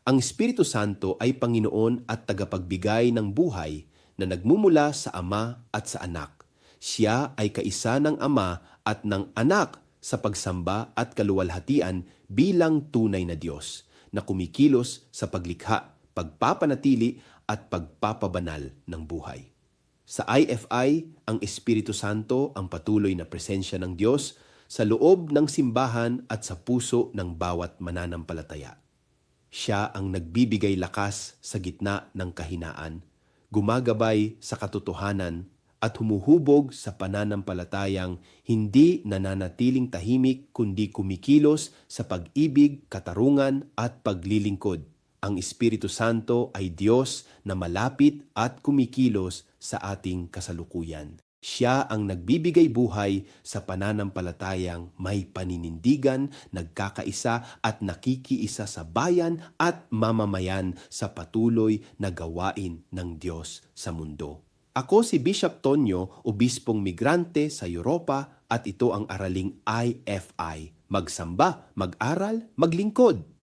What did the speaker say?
Ang Espiritu Santo ay Panginoon at tagapagbigay ng buhay na nagmumula sa Ama at sa Anak. Siya ay kaisa ng Ama at ng Anak sa pagsamba at kaluwalhatian bilang tunay na Diyos na kumikilos sa paglikha, pagpapanatili at pagpapabanal ng buhay. Sa IFI, ang Espiritu Santo ang patuloy na presensya ng Diyos sa loob ng simbahan at sa puso ng bawat mananampalataya. Siya ang nagbibigay lakas sa gitna ng kahinaan, gumagabay sa katotohanan at humuhubog sa pananampalatayang hindi nananatiling tahimik kundi kumikilos sa pag-ibig, katarungan at paglilingkod. Ang Espiritu Santo ay Diyos na malapit at kumikilos sa ating kasalukuyan. Siya ang nagbibigay buhay sa pananampalatayang may paninindigan, nagkakaisa at nakikiisa sa bayan at mamamayan sa patuloy na gawain ng Diyos sa mundo. Ako si Bishop Tonyo, obispong migrante sa Europa at ito ang araling IFI. Magsamba, mag-aral, maglingkod.